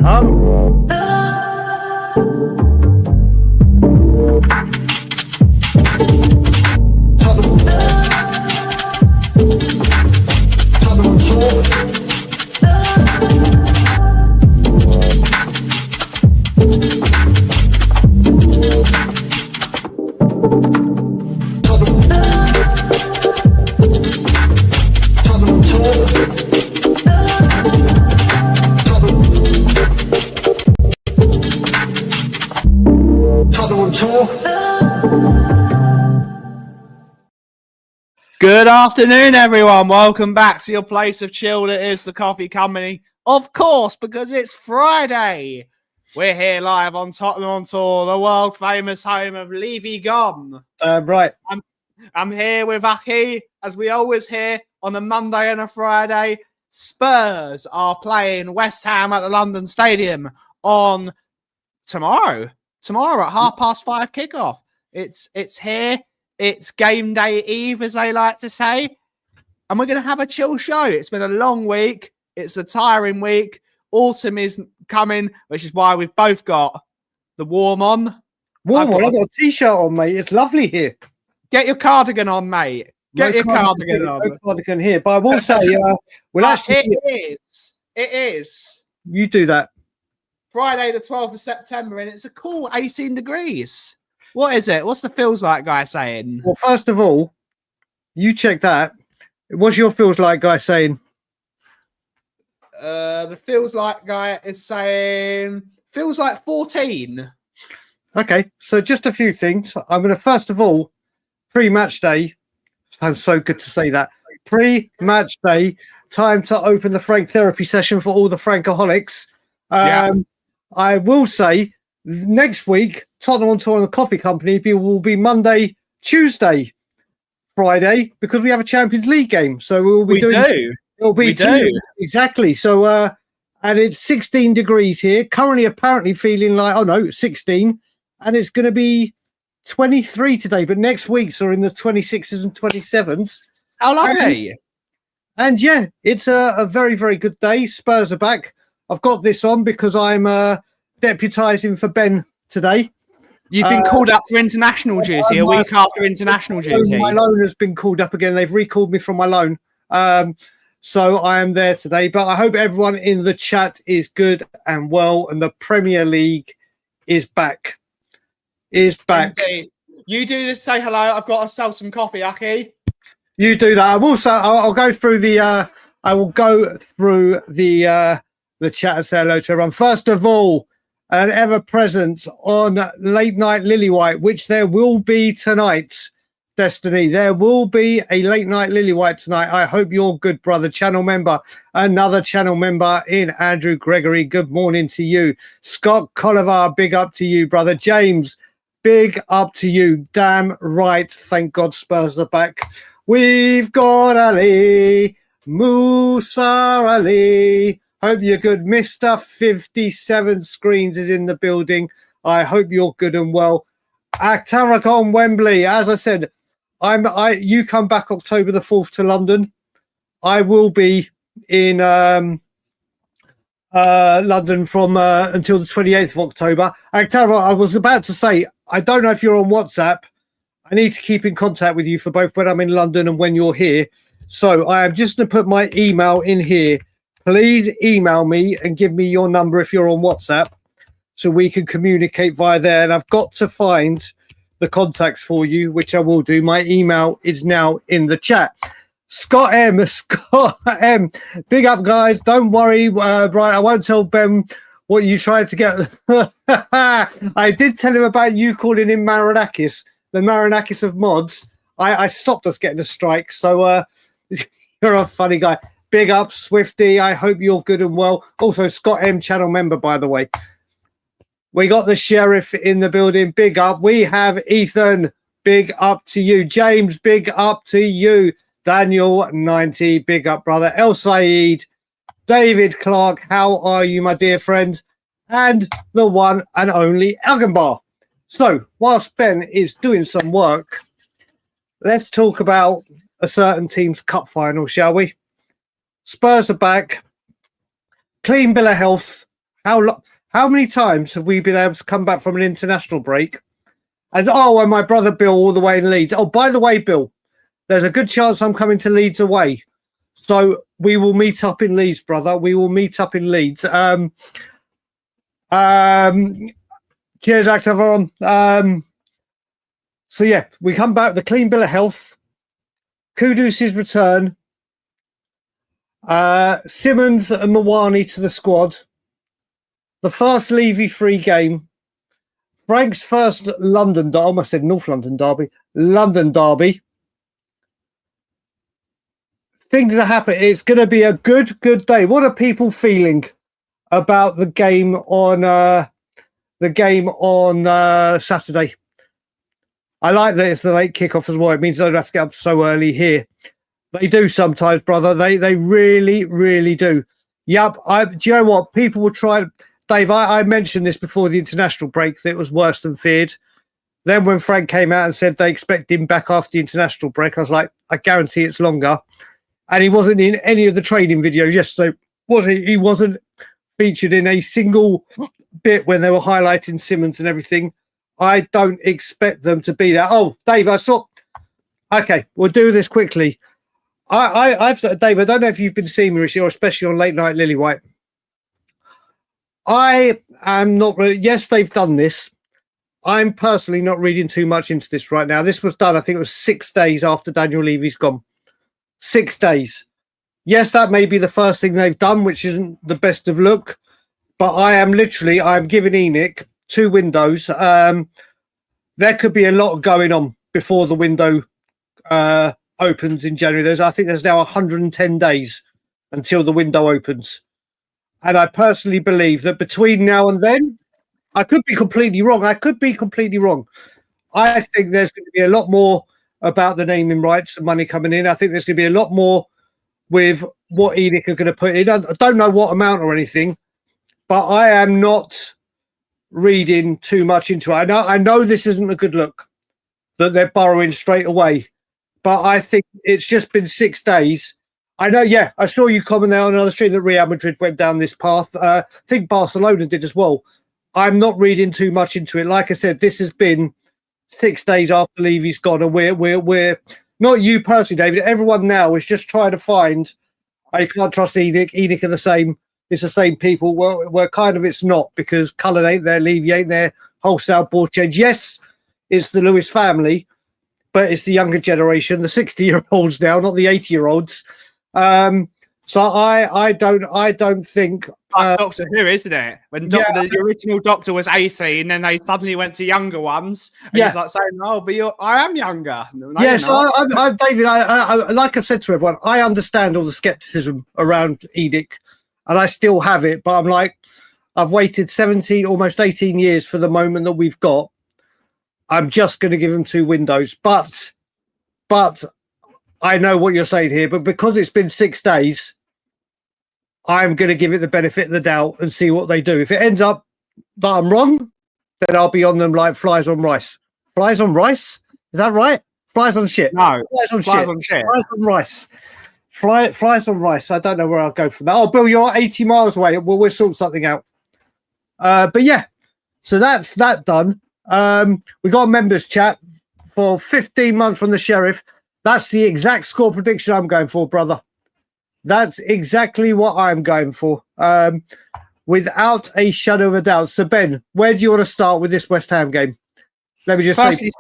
come. Good afternoon, everyone. Welcome back to your place of chill. It is the Coffee Company, of course, because it's Friday. We're here live on Tottenham on Tour, the world famous home of Levy Gone. Right. I'm here with Aki, as we always hear on a Monday and a Friday. Spurs are playing West Ham at the London Stadium on tomorrow at 5:30 kickoff. It's here. It's game day eve, as they like to say. And we're going to have a chill show. It's been a long week. It's a tiring week. Autumn is coming, which is why we've both got the warm on. I've got a t-shirt on, mate. It's lovely here. Get your cardigan on, mate. Get your cardigan on. No cardigan here. But I will say, It is. You do that. Friday the 12th of September, and it's a cool 18 degrees. What is it? What's the feels like guy saying? Well, first of all, you check that. What's your feels like guy saying? The feels like guy is saying feels like 14. Okay, so just a few things. I'm going to, first of all, pre-match day. Sounds so good to say that. Pre-match day, time to open the Frank therapy session for all the Frankaholics. I will say, next week, Tottenham on Tour and the Coffee Company will be Monday, Tuesday, Friday, because we have a Champions League game. So we will be exactly. So and it's 16 degrees here. Currently, apparently feeling like 16, and it's going to be 23 today. But next week's are in the 26s and 27s. How lovely! And yeah, it's a very, very good day. Spurs are back. I've got this on because I'm deputising for Ben today. You've been called up for international duty a week after international duty. My loan has been called up again. They've recalled me from my loan. So I am there today. But I hope everyone in the chat is good and well. And the Premier League is back. Indeed. You do say hello. I've got to sell some coffee, Aki. You do that. I will. I'll go through the. I will go through the chat and say hello to everyone. First of all, an ever-present on Late Night Lillywhite, which there will be tonight, Destiny. There will be a Late Night Lillywhite tonight. I hope you're good, brother. Channel member, another channel member in Andrew Gregory. Good morning to you. Scott Colliver, big up to you, brother. James, big up to you. Damn right. Thank God Spurs are back. We've got Ali, Musa Ali. Hope you're good. Mr. 57 Screens is in the building. I hope you're good and well. Tarak on Wembley. As I said, you come back October the 4th to London. I will be in London from until the 28th of October. Tarak, I was about to say, I don't know if you're on WhatsApp. I need to keep in contact with you for both when I'm in London and when you're here. So I am just going to put my email in here. Please email me and give me your number if you're on WhatsApp so we can communicate via there. And I've got to find the contacts for you, which I will do. My email is now in the chat. Scott M. Big up, guys. Don't worry. Right, I won't tell Ben what you tried to get. I did tell him about you calling him Marinakis, the Marinakis of mods. I stopped us getting a strike. So you're a funny guy. Big up, Swifty. I hope you're good and well. Also, Scott M, channel member, by the way. We got the sheriff in the building. Big up. We have Ethan. Big up to you. James, big up to you. Daniel, 90. Big up, brother. El Said. David Clark. How are you, my dear friend? And the one and only Elgenbar. So, whilst Ben is doing some work, let's talk about a certain team's cup final, shall we? Spurs are back. Clean bill of health. How many times have we been able to come back from an international break? And my brother Bill all the way in Leeds. Oh, by the way, Bill, there's a good chance I'm coming to Leeds away. So we will meet up in Leeds, brother. We will meet up in Leeds. Cheers, Actaveron. So yeah, we come back with a clean bill of health. Kudus' return. Simmons and Mawani to the squad. The first Levy-free game. Frank's first London derby. I almost said North London derby. London derby. Things are happening. It's going to be a good day. What are people feeling about the game on Saturday? I like that it's the late kickoff as well. It means I don't have to get up so early here. They do sometimes, brother. They really, really do. Yep. Do you know what? People will try. Dave, I mentioned this before the international break that it was worse than feared. Then when Frank came out and said they expect him back after the international break, I was like, I guarantee it's longer. And he wasn't in any of the training videos yesterday, was he? He wasn't featured in a single bit when they were highlighting Simmons and everything. I don't expect them to be there. Oh, Dave, I saw. Okay, we'll do this quickly. Dave, I don't know if you've been seeing me recently, or especially on Late Night Lillywhite. I am not. Yes, they've done this. I'm personally not reading too much into this right now. This was done, I think it was 6 days after Daniel Levy's gone. 6 days. Yes, that may be the first thing they've done, which isn't the best of look. But I'm giving Enoch 2 windows. There could be a lot going on before the window opens in January. I think there's now 110 days until the window opens. And I personally believe that between now and then, I could be completely wrong. I think there's going to be a lot more about the naming rights and money coming in. I think there's going to be a lot more with what Enoch are going to put in. I don't know what amount or anything, but I am not reading too much into it. I know this isn't a good look that they're borrowing straight away, but I think it's just been 6 days. I know, yeah, I saw you comment there on another stream that Real Madrid went down this path. I think Barcelona did as well. I'm not reading too much into it. Like I said, this has been 6 days after Levy's gone, and we're not you personally, David. Everyone now is just trying to find. I can't trust Enoch. Enoch are the same. It's the same people. Well, kind of it's not, because Cullen ain't there, Levy ain't there. Wholesale board change. Yes, it's the Lewis family, but it's the younger generation, the 60-year-olds now, not the 80-year-olds. So I don't think Doctor Who, isn't it? When the original Doctor was 18, then they suddenly went to younger ones. And he's like saying, "Oh, but I am younger." No, yes, I'm David. I like I said to everyone, I understand all the skepticism around Edict, and I still have it. But I'm like, I've waited 17, almost 18 years for the moment that we've got. I'm just going to give them 2 windows, but I know what you're saying here. But because it's been 6 days, I'm going to give it the benefit of the doubt and see what they do. If it ends up that I'm wrong, then I'll be on them like flies on rice. Flies on rice? Is that right? Flies on shit. No. Flies on Flies shit. on shit. Flies on rice. Flies on rice. I don't know where I'll go from that. Oh, Bill, you're 80 miles away. Well, we'll sort something out. But yeah, so that's that done. We got a members chat for 15 months from the Sheriff. That's the exact score prediction I'm going for, brother. That's exactly what I'm going for, without a shadow of a doubt. So, Ben, where do you want to start with this West Ham game? Let me just say...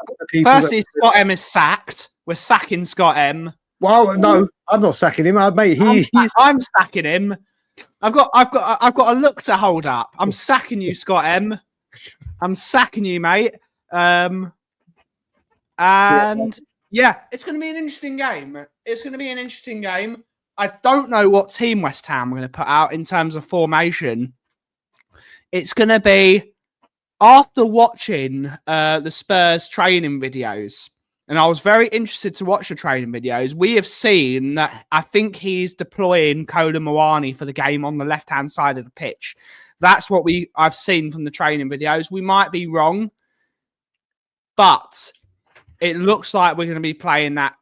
Firstly, Scott M is sacked. We're sacking Scott M. Well, no, I'm not sacking him, mate. I'm sacking him. I've got a look to hold up. I'm sacking you, Scott M. I'm sacking you, mate. And yeah, it's going to be an interesting game. I don't know what team West Ham are going to put out in terms of formation. It's going to be, after watching the Spurs training videos, and I was very interested to watch the training videos, we have seen that I think he's deploying Kola Mawani for the game on the left-hand side of the pitch. That's what I've seen from the training videos. We might be wrong, but it looks like we're going to be playing that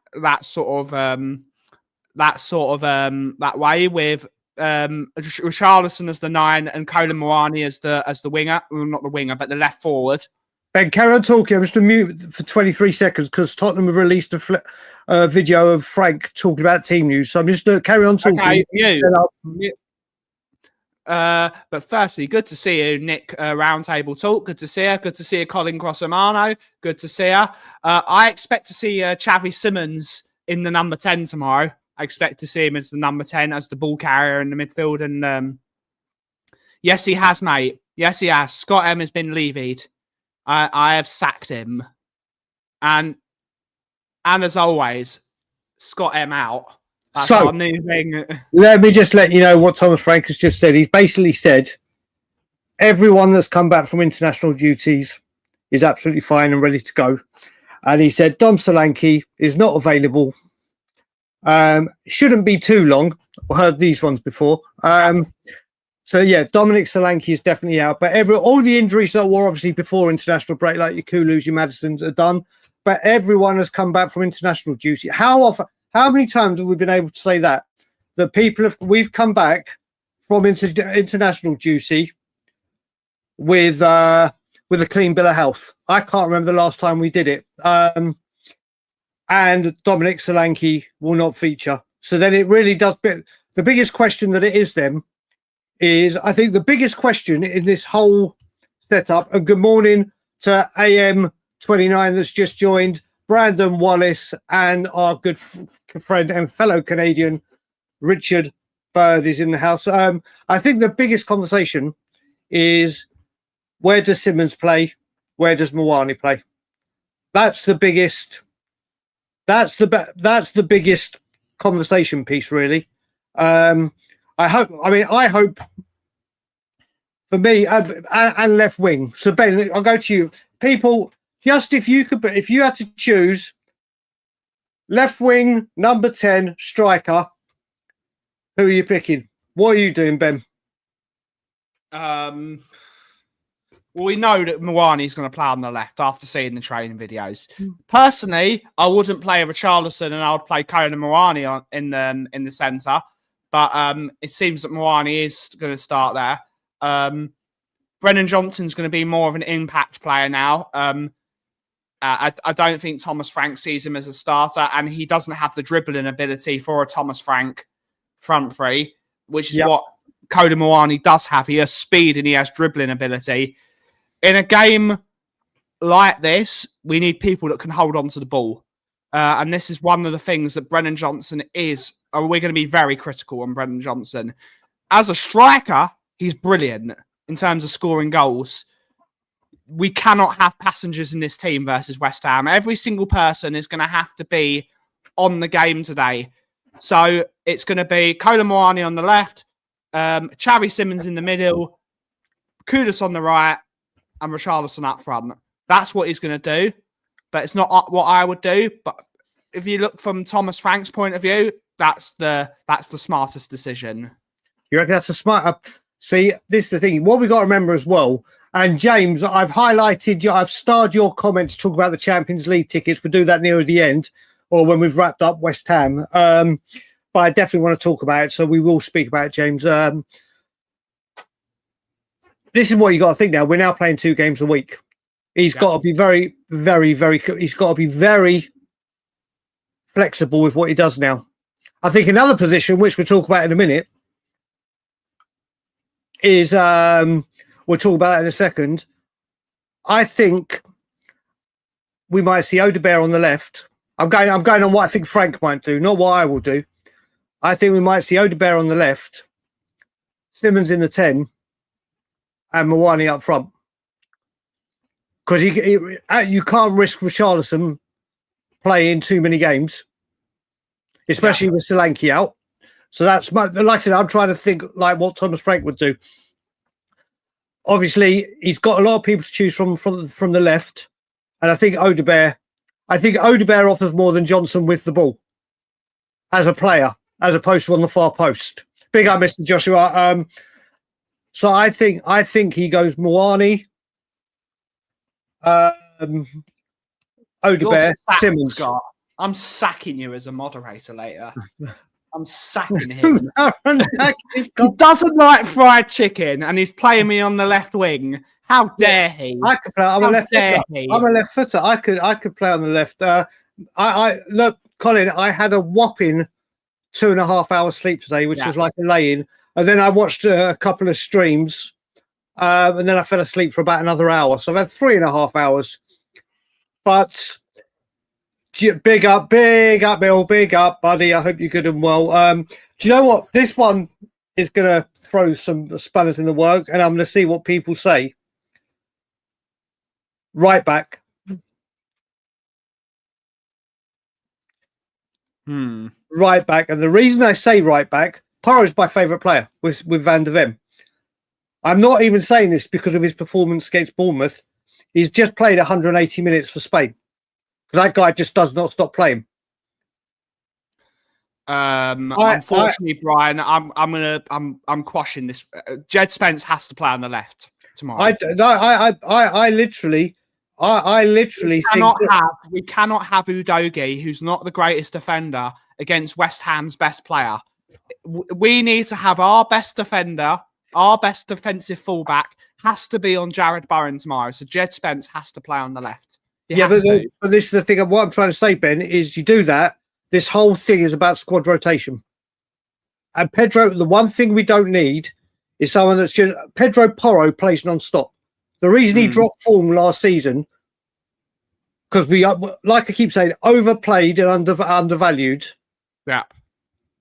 way with Richarlison as the 9 and Colin Moani as the winger. Well, not the winger, but the left forward. Ben, carry on talking. I'm just going to mute for 23 seconds because Tottenham have released a video of Frank talking about team news. So I'm just going to carry on talking. Okay, but firstly, good to see you, Nick. Roundtable talk. Good to see her. Good to see you, Colin Crossamano. Good to see her. I expect to see Xavi Simons in the number 10 tomorrow. I expect to see him as the number 10, as the ball carrier in the midfield. And yes, he has, mate. Yes, he has. Scott M has been levied. I have sacked him. And as always, Scott M out. That's our new thing. Let me just let you know what Thomas Frank has just said. He's basically said everyone that's come back from international duties is absolutely fine and ready to go. And he said Dom Solanke is not available. Shouldn't be too long. I've heard these ones before. So yeah, Dominic Solanke is definitely out. But all the injuries that were obviously before international break, like your Kulus, your Madisons, are done. But everyone has come back from international duty. How many times have we been able to say that? That we've come back from international duty with a clean bill of health. I can't remember the last time we did it. And Dominic Solanke will not feature. So then it really does. The biggest question that it is then is, I think the biggest question in this whole setup, and good morning to AM29 that's just joined, Brandon Wallace, and our good friend and fellow Canadian, Richard Bird, is in the house. I think the biggest conversation is, where does Simmons play? Where does Moani play? That's the biggest. That's the biggest conversation piece, really. I hope for me and left wing. So Ben, I'll go to you. People, just if you had to choose left wing, number 10, striker, who are you picking? What are you doing, Ben? Well, we know that Moani is going to play on the left after seeing the training videos. Personally, I wouldn't play Richarlison and I would play Conan Moani in the centre. But it seems that Moani is going to start there. Brennan Johnson's going to be more of an impact player now. I don't think Thomas Frank sees him as a starter, and he doesn't have the dribbling ability for a Thomas Frank front three, which is what Coda Moani does have. He has speed and he has dribbling ability. In a game like this, we need people that can hold on to the ball. And this is one of the things that Brennan Johnson is. We're going to be very critical on Brennan Johnson. As a striker, he's brilliant in terms of scoring goals. We cannot have passengers in this team versus West Ham. Every single person is going to have to be on the game today. So it's going to be Kola Moani on the left, Xavi Simons in the middle, Kudus on the right, and Richarlison up front. That's what he's going to do. But it's not what I would do. But if you look from Thomas Frank's point of view, that's the smartest decision. You reckon that's a smart? See, this is the thing. What we got to remember as well. And James, I've starred your comments to talk about the Champions League tickets. We'll do that near the end, or when we've wrapped up West Ham. But I definitely want to talk about it, so we will speak about it, James. This is what you got to think now. We're now playing 2 games a week. He's got to be very, very, very. He's got to be very flexible with what he does now. I think another position, which we'll talk about in a minute, is we'll talk about that in a second. I think we might see Odebear on the left. I'm going on what I think Frank might do, not what I will do. I think we might see Odebear on the left, Simmons in the 10, and Moani up front. Because you can't risk Richarlison playing too many games, especially with Solanke out. So that's like I said, I'm trying to think like what Thomas Frank would do. Obviously, he's got a lot of people to choose from the left, and I think Odebear offers more than Johnson with the ball as a player, as opposed to on the far post. Big up, Mr. Joshua. So I think he goes Moani, Odebear, Simmons. Scott. I'm sacking you as a moderator later. I'm sacking him. He He doesn't like fried chicken, and he's playing me on the left wing. How dare he? I could play. I'm a How left dare footer. he? I'm a left footer. I could play on the left. I look, Colin. I had a whopping 2.5 hours sleep today, which was like a lay-in, and then I watched a couple of streams, and then I fell asleep for about another hour. So I've had 3.5 hours. But big up, Bill, big up, buddy. I hope you're good and well. Do you know what? This one is going to throw some spanners in the work, and I'm going to see what people say. Right back. Right back. And the reason I say right back, Porro is my favourite player with Van der Ven. I'm not even saying this because of his performance against Bournemouth. He's just played 180 minutes for Spain. That guy just does not stop playing. Unfortunately, Brian, I'm quashing this. Jed Spence has to play on the left tomorrow. I literally We cannot have Udogie, who's not the greatest defender, against West Ham's best player. We need to have our best defender, our best defensive fullback has to be on Jared Bowen tomorrow. So Jed Spence has to play on the left. But this is the thing. What I'm trying to say, Ben, is you do that. This whole thing is about squad rotation. And Pedro, the one thing we don't need is someone that's just Pedro Porro plays non-stop. The reason he dropped form last season, because we, like I keep saying, overplayed and undervalued. Yeah.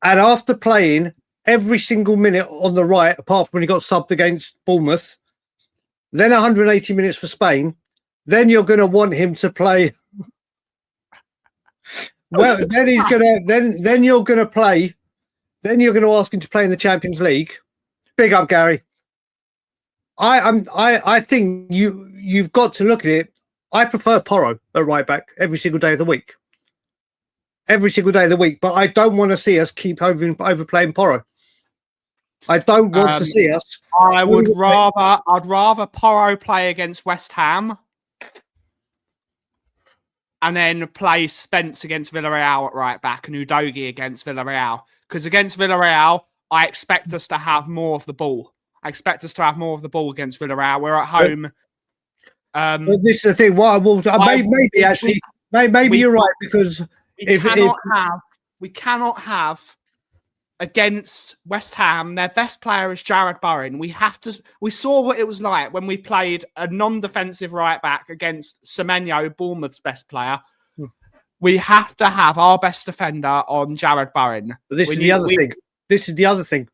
And after playing every single minute on the right, apart from when he got subbed against Bournemouth, then 180 minutes for Spain, then you're going to want him to play. Well, then he's going to, then you're going to play, then you're going to ask him to play in the Champions League. Big up, Gary. I think you've got to look at it. I prefer Porro at right back every single day of the week. Every single day of the week. But I don't want to see us keep overplaying Porro. I don't want to see us. I'd rather Porro play against West Ham and then play Spence against Villarreal at right back and Udogie against Villarreal. Because against Villarreal, I expect us to have more of the ball. I expect us to have more of the ball against Villarreal. We're at home. But this is the thing. What I will maybe you're right, because we cannot have against West Ham. Their best player is Jared Bowen. We saw what it was like when we played a non-defensive right back against Semenyo, Bournemouth's best player. We have to have our best defender on Jared Bowen. But this is the other thing. This is the other thing.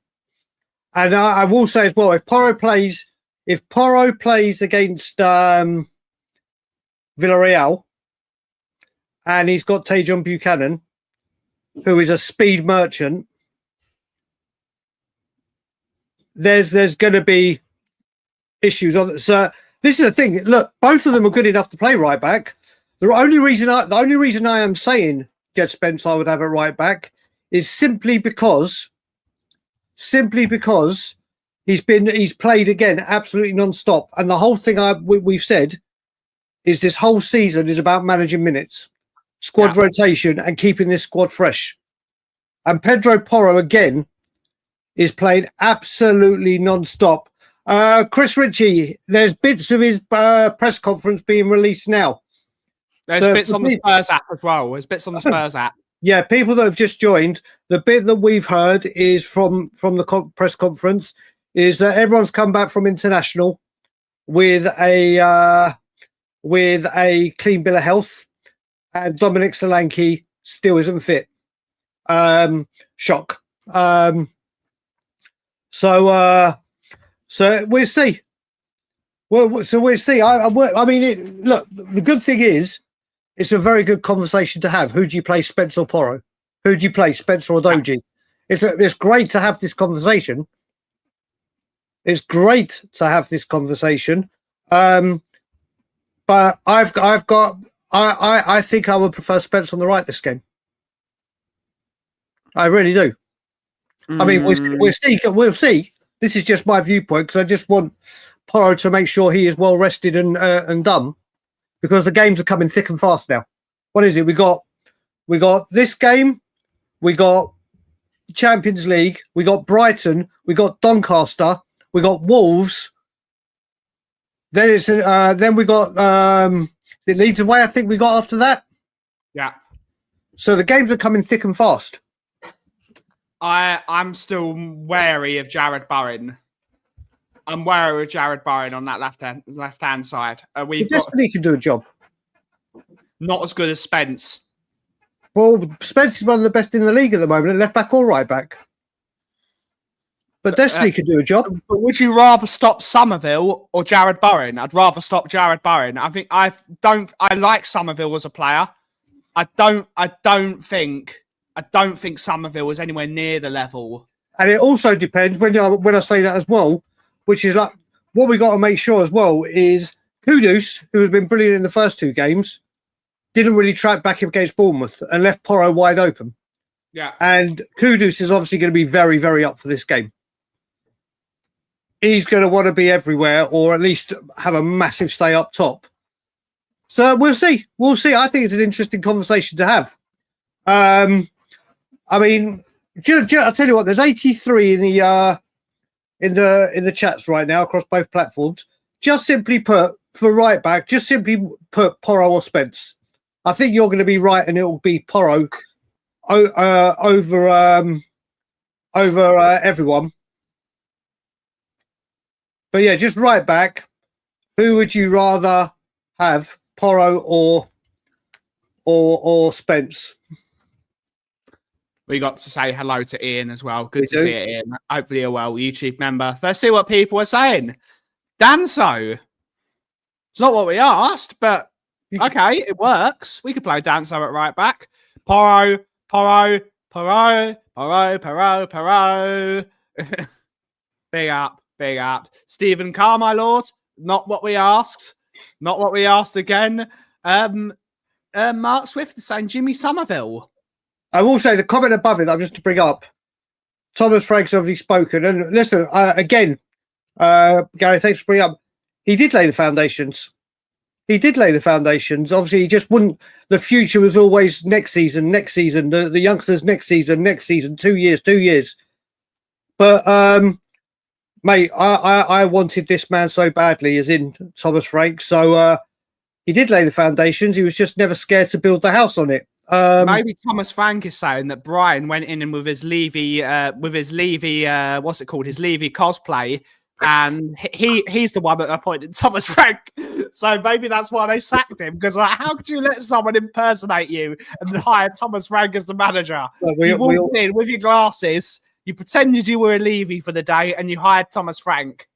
And I will say as well, if Porro plays against Villarreal and he's got Tajon Buchanan, who is a speed merchant, there's going to be issues on it. So this is the thing. Look, both of them are good enough to play right back. The only reason I am saying Jed Spence I would have at right back is simply because he's played again absolutely non-stop, and the whole thing we've said is this whole season is about managing minutes, squad rotation, and keeping this squad fresh. And Pedro Porro again is played absolutely non-stop. Chris Ritchie, there's bits of his press conference being released now. There's bits on the Spurs app as well. There's bits on the Spurs app. Yeah, people that have just joined, the bit that we've heard is from the press conference is that everyone's come back from international with a clean bill of health, and Dominic Solanke still isn't fit. Shock. So we'll see. We'll see. I mean, look, the good thing is, it's a very good conversation to have. Who do you play, Spence or Porro? Who do you play, Spencer or Doji? It's great to have this conversation. It's great to have this conversation. But I think I would prefer Spence on the right this game. I really do. I mean, we'll see. This is just my viewpoint, because I just want Porro to make sure he is well rested and done, because the games are coming thick and fast now. What is it? We got this game. We got Champions League. We got Brighton. We got Doncaster. We got Wolves. Then we got it Leeds away. I think we got after that. Yeah. So the games are coming thick and fast. I'm still wary of Jared Bowen. I'm wary of Jared Bowen on that left hand side. We've got Destiny can do a job. not as good as Spence. Well, Spence is one of the best in the league at the moment, left back or right back. But Destiny could do a job. But would you rather stop Somerville or Jared Bowen? I'd rather stop Jared Bowen. I like Somerville as a player. I don't think Somerville was anywhere near the level. And it also depends when I say that as well, which is like what we got to make sure as well is Kudus, who has been brilliant in the first two games, didn't really track back against Bournemouth and left Porro wide open. Yeah. And Kudus is obviously going to be very, very up for this game. He's going to want to be everywhere or at least have a massive stay up top. So we'll see. We'll see. I think it's an interesting conversation to have. I mean, I'll tell you what, there's 83 in the chats right now across both platforms. Just simply put, for right back, just simply put Porro or Spence. I think you're going to be right, and it will be Porro over everyone. But yeah, just right back. Who would you rather have, Porro or Spence? We got to say hello to Ian as well. Good to see you, Ian. Hopefully you're well, YouTube member. Let's see what people are saying. Danso. It's not what we asked, but okay, it works. We could play Danso at right back. Porro. Big up. Stephen Carr, my lord. Not what we asked. Not what we asked again. Mark Swift is saying Jimmy Somerville. I will say the comment above it, I'm just to bring up. Thomas Frank's obviously spoken. And listen, again, Gary, thanks for bringing up. He did lay the foundations. Obviously, he just wouldn't. The future was always next season. The youngsters next season, 2 years. But, mate, I wanted this man so badly, as in Thomas Frank. So he did lay the foundations. He was just never scared to build the house on it. Maybe Thomas Frank is saying that Brian went in and with his Levy, what's it called? His Levy cosplay. And he's the one that appointed Thomas Frank. So maybe that's why they sacked him. Because like, how could you let someone impersonate you and hire Thomas Frank as the manager? You walked in with your glasses, you pretended you were a Levy for the day, and you hired Thomas Frank.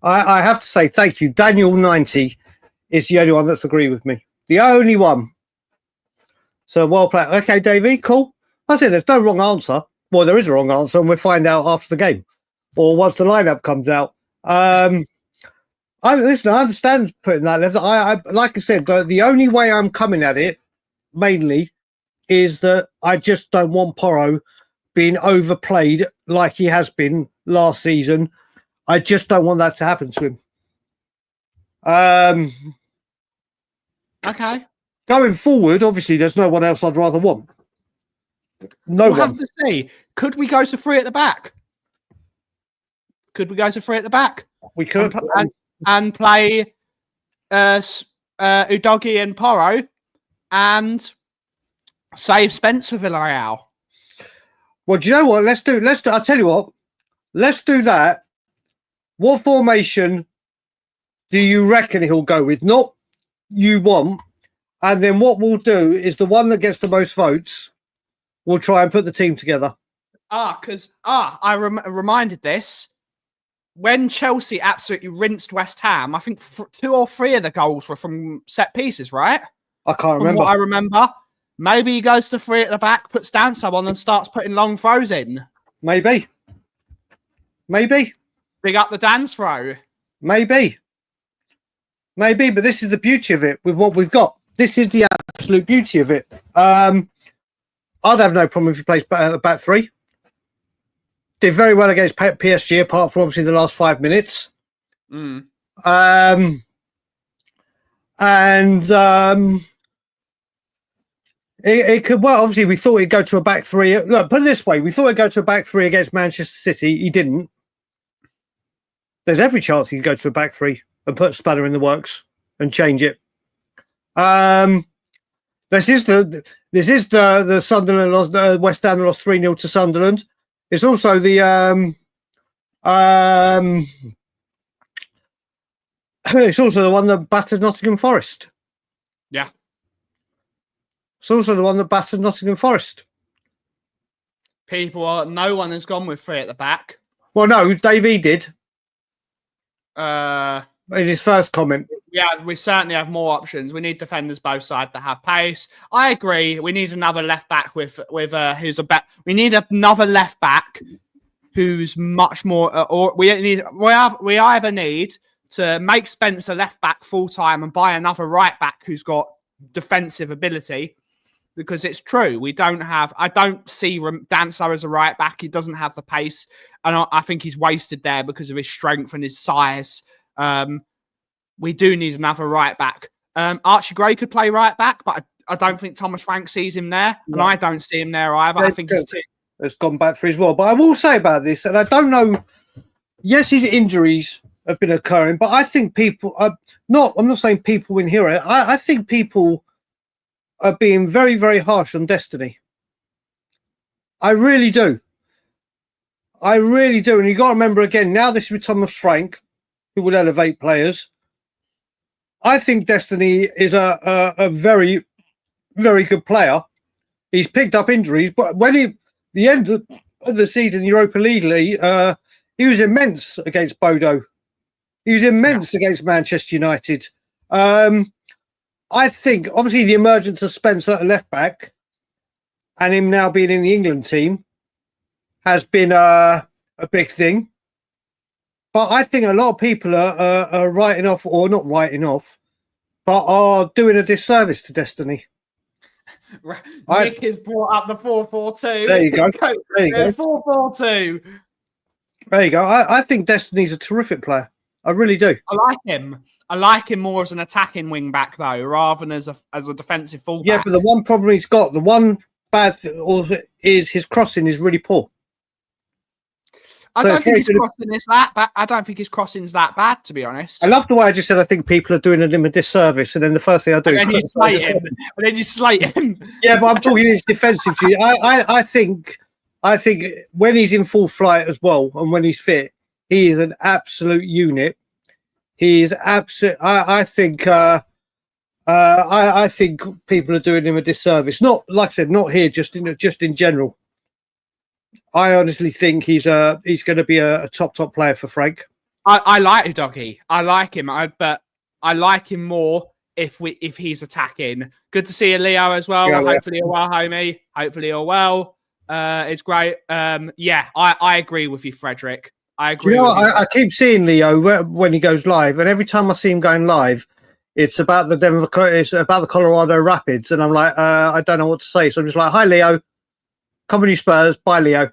I have to say thank you. Daniel90 is the only one that's agreed with me. The only one. So well played. Okay, Davey, cool. I said there's no wrong answer. Well, there is a wrong answer, and we'll find out after the game. Or once the lineup comes out. I understand putting that left. I like I said, the only way I'm coming at it mainly is that I just don't want Porro being overplayed like he has been last season. I just don't want that to happen to him. Okay. Going forward, obviously, there's no one else I'd rather want. We'll have to see. Could we go to three at the back? We could. And play Udogie and Porro and save Spence for Villarreal. Well, do you know what? Let's do. I'll tell you what. Let's do that. What formation do you reckon he'll go with? Not you want. And then what we'll do is the one that gets the most votes, we'll try and put the team together. I reminded this. When Chelsea absolutely rinsed West Ham, I think 2 or 3 of the goals were from set pieces, right? I can't remember. From what I remember. Maybe he goes to 3 at the back, puts Danso on and starts putting long throws in. Maybe. Big up the dance throw. Maybe, but this is the beauty of it with what we've got. This is the absolute beauty of it. I'd have no problem if he plays back 3. Did very well against PSG, apart from obviously the last 5 minutes. It could. Well, obviously, we thought he'd go to a back three. Look, put it this way: we thought he'd go to a back three against Manchester City. He didn't. There's every chance he could go to a back three and put a spanner in the works and change it. This is the Sunderland lost. West Ham lost 3-0 to Sunderland. It's also the it's also the one that battered Nottingham Forest. Yeah. It's also the one that battered Nottingham Forest. No one has gone with 3 at the back. Well, no, Davey did. In his first comment. Yeah, we certainly have more options. We need defenders both sides that have pace. I agree. We need another left back with who's a back. We need another left back who's much more. We either need to make Spencer left back full time and buy another right back who's got defensive ability. Because it's true, I don't see Danso as a right back. He doesn't have the pace. And I think he's wasted there because of his strength and his size. We do need another right back. Archie Gray could play right back, but I don't think Thomas Frank sees him there. No. And I don't see him there either. I think it's gone back for as well. But I will say about this, and I don't know, yes, his injuries have been occurring, but I think people I'm not saying people in here. I think people are being very, very harsh on Destiny. I really do. And you got to remember again, now this is with Thomas Frank, who will elevate players. I think Destiny is a very, very good player. He's picked up injuries, but when the end of the season, Europa League, he was immense against Bodo. He was immense against Manchester United. I think, obviously, the emergence of Spencer at left back and him now being in the England team has been a big thing. But I think a lot of people are writing off, or not writing off, but are doing a disservice to Destiny. Nick has brought up the 4-4-2. There you go. There you go. 4-4-2. There you go. I think Destiny's a terrific player. I really do. I like him. I like him more as an attacking wing back though, rather than as a defensive fullback. Yeah, but the one problem he's got, the one bad is his crossing is really poor. I don't think his crossing is that bad. I don't think his crossing's that bad, to be honest. I love the way I just said I think people are doing him a disservice, and then the first thing I do and then you slate him. Yeah, but I'm talking his defensive. I think when he's in full flight as well, and when he's fit, he is an absolute unit. He is absolute. I think people are doing him a disservice. Not like I said, not here, just in general. I honestly think he's going to be a top player for Frank. I like Doggy. I like him, but I like him more if he's attacking. Good to see you, Leo, as well. Yeah, hopefully you're well, homie. Hopefully you're well. It's great. I agree with you, Frederick. I agree. I keep seeing Leo when he goes live, and every time I see him going live, it's about the Colorado Rapids, and I'm like, I don't know what to say. So I'm just like, hi, Leo. Company Spurs, bye, Leo.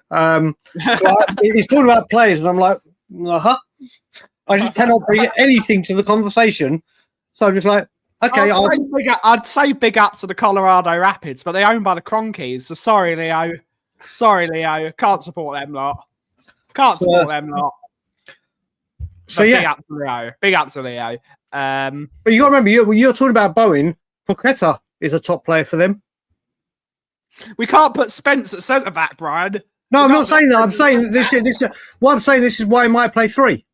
He's talking about players, and I'm like, I just cannot bring anything to the conversation. So I'm just like, okay. I'd say big up to the Colorado Rapids, but they're owned by the Cronkies. So sorry, Leo. Can't support them lot. So yeah, big up to Leo. But you got to remember, you're talking about Bowen. Paqueta is a top player for them. We can't put Spence at centre back, Brian. No, I'm not saying that. I'm saying this is why he might play 3.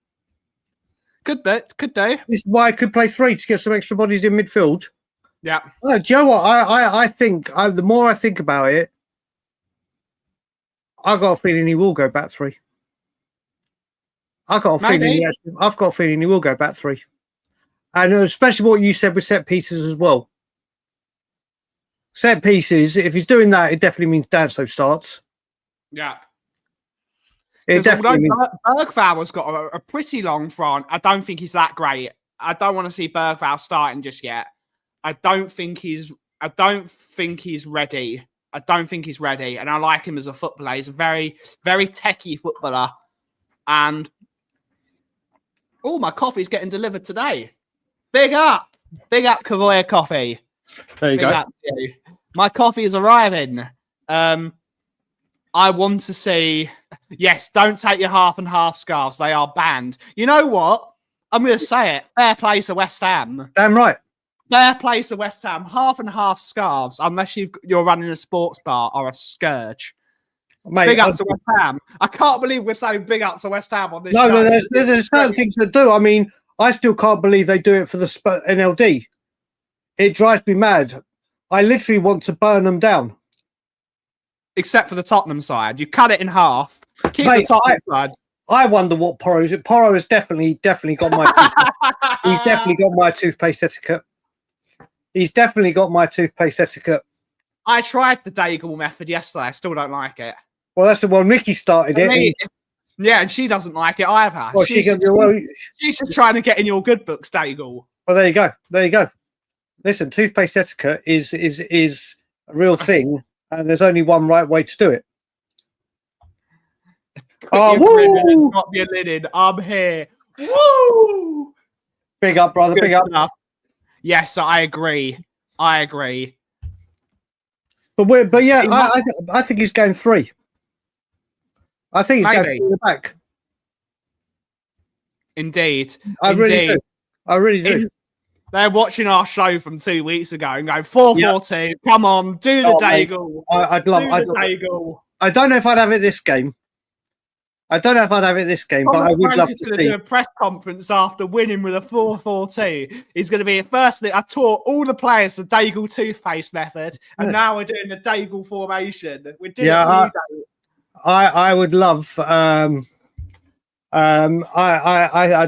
Could do. This is why I could play 3 to get some extra bodies in midfield. Yeah. Do you know what? I think the more I think about it, I've got a feeling he will go back 3. I've got a feeling he will go back 3. And especially what you said with set pieces as well. Set pieces, if he's doing that, it definitely means Danso starts. Yeah. It definitely means Bergval's got a pretty long front. I don't think he's that great. I don't want to see Bergval starting just yet. I don't think he's ready. And I like him as a footballer. He's a very, very techie footballer. And my coffee's getting delivered today. Big up Kavoya Coffee. There you go. My coffee is arriving. I want to see. Yes, don't take your half and half scarves. They are banned. You know what? I'm going to say it. Fair play to West Ham. Damn right. Fair play to West Ham. Half and half scarves, unless you're running a sports bar, are a scourge. Mate, big up to West Ham. I can't believe we're saying big up to West Ham on this show. No, there's certain things that do. I mean, I still can't believe they do it for the NLD. It drives me mad. I literally want to burn them down. Except for the Tottenham side. You cut it in half. Keep Mate, the Tottenham side. I wonder what Porro has definitely got my he's definitely got my toothpaste etiquette. He's definitely got my toothpaste etiquette. I tried the Dagul method yesterday. I still don't like it. Well, that's the one Mickey started it. Yeah, and she doesn't like it either. Well, she's just trying to get in your good books, Dagul. Well, there you go. There you go. Listen, toothpaste etiquette is a real thing, and there's only one right way to do it. Oh, woo! Not your linen. I'm here. Woo! Big up, brother. Good big up. Enough. Yes, I agree. I agree. But yeah, I think he's going 3. I think he's going 3 in the back. Indeed. I really do. They're watching our show from 2 weeks ago and go 4-4-2. Come on, do the Dagul. I'd love Dagul. I don't know if I'd have it this game. But I would love to see. Do a press conference after winning with a 4-4-2. He's going to be firstly. I taught all the players the Dagul toothpaste method, and now we're doing the Dagul formation. We're doing I would love. I'd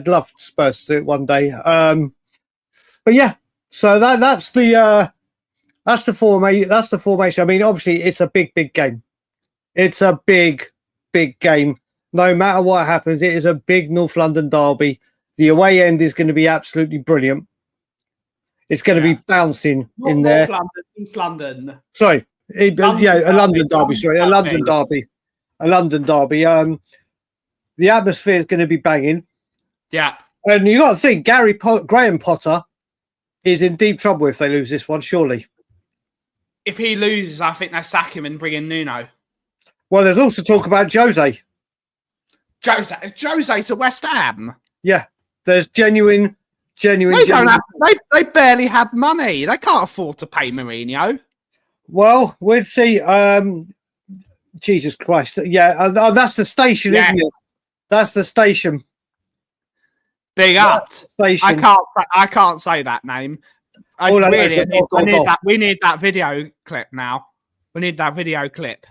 love Spurs to do it one day. But yeah, so that's the formation. I mean, obviously, it's a big game. It's a big game. No matter what happens, it is a big North London derby. The away end is going to be absolutely brilliant. It's going to be bouncing in there. North London, East London. Sorry, a London derby. Sorry, a London derby. A London derby. The atmosphere is going to be banging. Yeah, and you got to think Graham Potter is in deep trouble if they lose this one. Surely, if he loses, I think they sack him and bring in Nuno. Well, there's also talk about Jose to West Ham. Yeah, there's genuine. They barely had money. They can't afford to pay Mourinho. Well, we'd see. Jesus Christ! Yeah, that's the station, isn't it? That's the station. Big up. Station. I can't say that name. We need that video clip now. We need that video clip.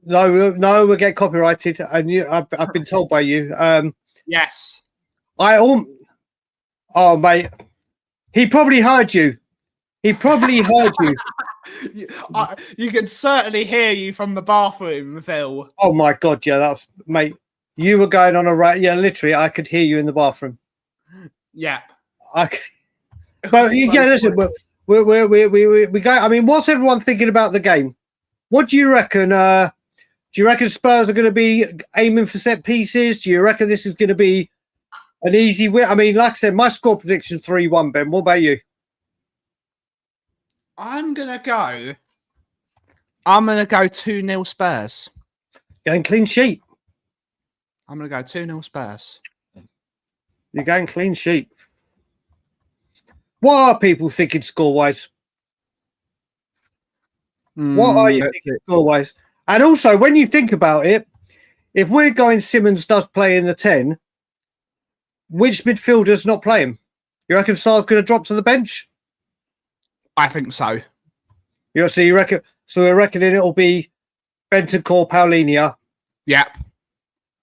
No, we'll get copyrighted, and I've been told by you. Yes. Oh, mate, he probably heard you. You can certainly hear you from the bathroom, Phil. Oh my God, yeah, that's mate. You were going on a right. Yeah, literally, I could hear you in the bathroom. Yeah. But yeah, listen, we go. I mean, what's everyone thinking about the game? What do you reckon? Do you reckon Spurs are going to be aiming for set pieces? Do you reckon this is going to be an easy win? I mean, like I said, my score prediction 3-1, Ben. What about you? I'm going to go 2-0 Spurs. Going clean sheet. I'm going to go 2-0 Spurs. You're going clean sheet. What are people thinking score-wise? What are you thinking score-wise? And also, when you think about it, if we're going Simmons does play in the 10, which midfielder's not playing? You reckon Sarr's going to drop to the bench? I think so. So you reckon? So we're reckoning it'll be Bentancur, Paulinho. Yep.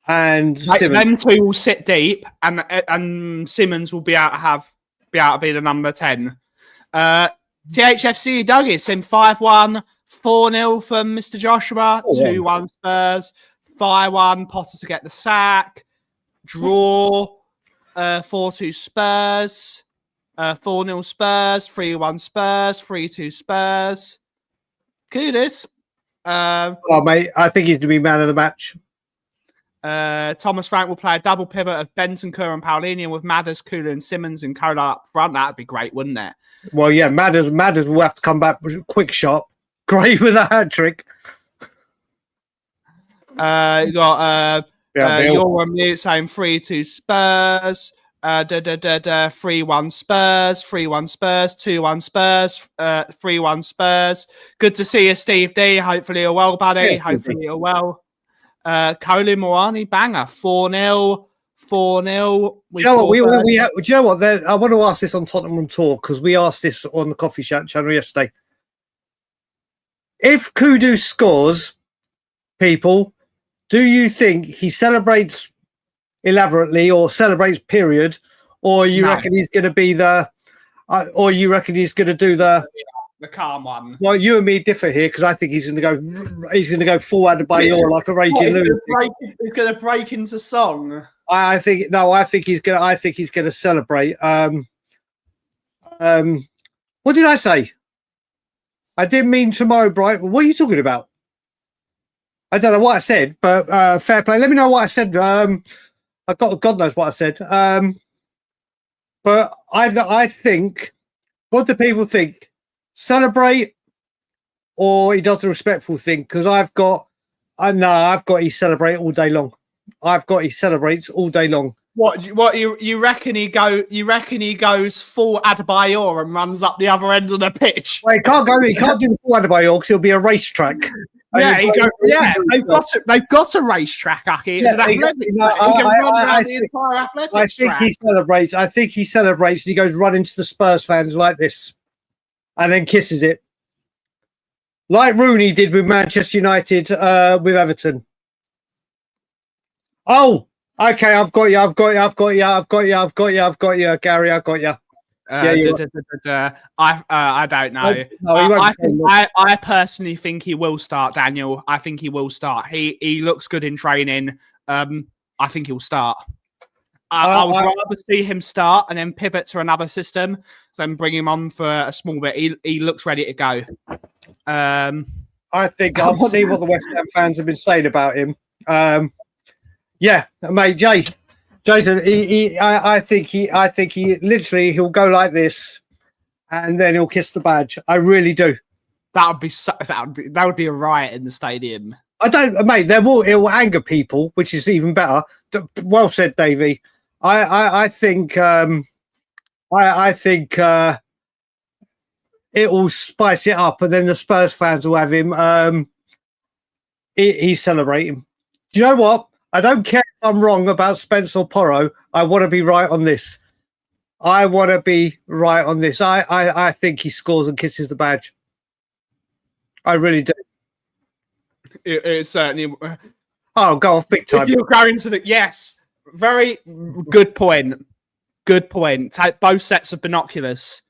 And Simmons. Them two will sit deep, and Simmons will be able to be the number 10. THFC Doug is in 5-1, 4-0 from Mr. Joshua, 2-1 Spurs, 5-1 Potter to get the sack, draw, 4-2 Spurs, 4-0 Spurs, 3-1 Spurs, 3-2 Spurs. Kudos. Mate, I think he's going to be man of the match. Thomas Frank will play a double pivot of Bentancur and Paulinho with Madders, Kula and Simmons and Kola up front. That'd be great, wouldn't it? Well, yeah, Madders will have to come back quick shot. Gray with a hat trick. You got Bill. you're on mute saying 3-2 Spurs. 3-1 Spurs, 3-1 Spurs, 2-1 Spurs, 3-1 Spurs. Good to see you, Steve D. Hopefully you're well, buddy. Yeah, Hopefully you're well. Colin Moani, banger. 4-0. 4-0. Do you know what? Do you know what? I want to ask this on Tottenham Talk because we asked this on the Coffee Chat channel yesterday. If Kudu scores, people, do you think he celebrates elaborately or celebrates period, or you reckon he's going to be or you reckon he's going to do the calm one? Well, you and me differ here because I think he's going to go full out of Bayor like a raging lunatic. He's going to break into song. I think he's going to celebrate. What did I say? I didn't mean tomorrow, Bright. What are you talking about? I don't know what I said, but fair play. Let me know what I said. God knows what I said. But I think, what do people think? Celebrate, or he does the respectful thing? Because I've got he celebrate all day long. He celebrates all day long. What you reckon he go? You reckon he goes full Adebayor and runs up the other end of the pitch? Well, he can't do the full Adebayor because it'll be a racetrack. They've got a racetrack, Aki. It's an athletic track. He can run around the entire athletics track. I think he celebrates and he goes running to the Spurs fans like this and then kisses it. Like Rooney did with Manchester United with Everton. Oh, okay, I've got you, Gary, I've got you. I don't know. I personally think he will start, Daniel. I think he will start. He looks good in training. I think he'll start. I would rather see him start and then pivot to another system than bring him on for a small bit. He looks ready to go. I think I'll see what the West Ham fans have been saying about him. Yeah, mate, Jason, I think he literally he'll go like this, and then he'll kiss the badge. I really do. That would be a riot in the stadium. I don't, mate. It will anger people, which is even better. Well said, Davey. I think it will spice it up, and then the Spurs fans will have him. He's celebrating. Do you know what? I don't care if I'm wrong about Spence or Porro. I want to be right on this. I think he scores and kisses the badge. I really do. It certainly. Oh, go off big time. If you're going to yes, very good point. Good point. Take both sets of binoculars.